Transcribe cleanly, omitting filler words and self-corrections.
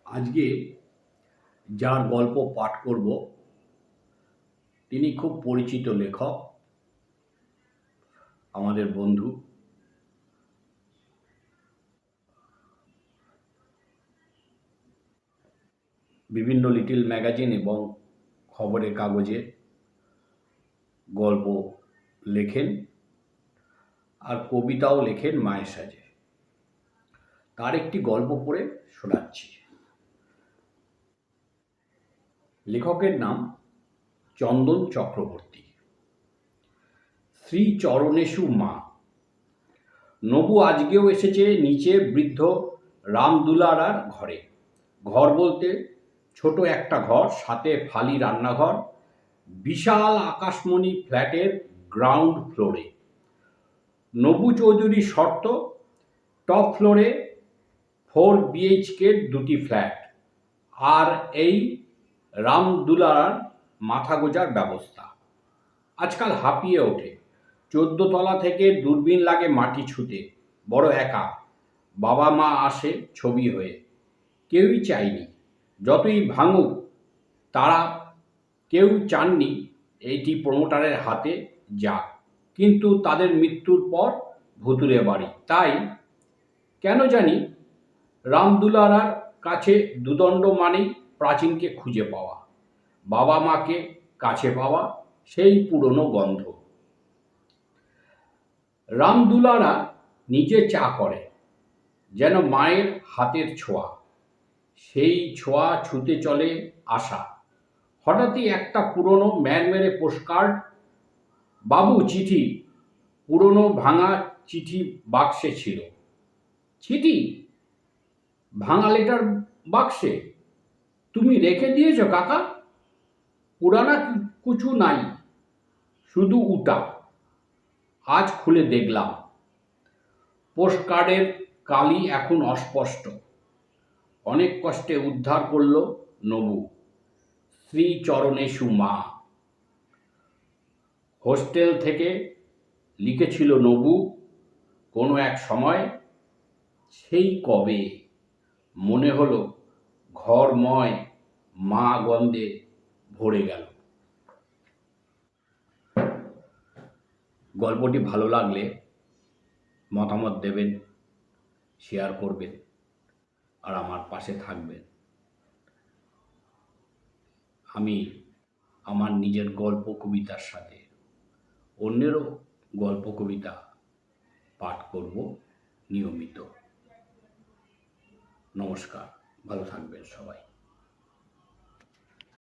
আজকে যার গল্প পাঠ করব তিনি খুব পরিচিত লেখক, আমাদের বন্ধু। বিভিন্ন লিটল ম্যাগাজিন এবং খবরের কাগজে গল্প লেখেন আর কবিতাও লেখেন মায়ের সাজে। তার একটি গল্প পড়ে শোনাচ্ছি। লেখকের নাম চন্দন চক্রবর্তী। শ্রী চরণেষু মা। নবু আজকেও এসেছে নিচে বৃদ্ধ রামদুলারার ঘরে। ঘর বলতে ছোট একটা ঘর, সাথে ফালি রান্নাঘর, বিশাল আকাশমণি ফ্ল্যাটের গ্রাউন্ড ফ্লোরে। নবু চৌধুরীর শর্ত, টপ ফ্লোরে 4 BHK দুটি ফ্ল্যাট, আর এই রামদুলারার মাথা গোজার ব্যবস্থা। আজকাল হাঁপিয়ে ওঠে, 14 তলা থেকে দূরবীন লাগে মাটি ছুঁতে। বড় একা, বাবা মা আসে ছবি হয়ে, কেউই চায়নি যতই ভাঙুক তারা কেউ চাননি এইটি প্রমোটারের হাতে যাক, কিন্তু তাদের মৃত্যুর পর ভুতুরে বাড়ি। তাই কেন জানি রামদুলারার কাছে দুদণ্ড মানেই প্রাচীনকে খুঁজে পাওয়া, বাবা মাকে কাছে পাওয়া, সেই পুরনো গন্ধ। রামদুলারা নিজে চা করে, যেন মায়ের হাতের ছোঁয়া, সেই ছোঁয়া ছুঁতে চলে আশা। হঠাৎই একটা পুরনো ম্যারমেরে পোস্টকার্ড, বাবু চিঠি, পুরনো ভাঙা চিঠি বাক্সে ছিল। চিঠি ভাঙা লেটার বাক্সে? তুমি রেখে দিয়েছ কাকা? পুরানা কিছু নাই, শুধু উটা। আজ খুলে দেখলাম, পোস্টকার্ডের কালি এখন অস্পষ্ট। অনেক কষ্টে উদ্ধার করল নবু। শ্রী চরণেষু মা। হোস্টেল থেকে লিখেছিল নবু কোনো এক সময়, সেই কবে। মনে হলো ঘরময় মা গন্ধে ভরে গেল। গল্পটি ভালো লাগলে মতামত দেবেন, শেয়ার করবেন আর আমার পাশে থাকবেন। আমি আমার নিজের গল্প কবিতার সাথে অন্যেরও গল্প কবিতা পাঠ করব নিয়মিত। নমস্কার, ভালো থাকবেন সবাই।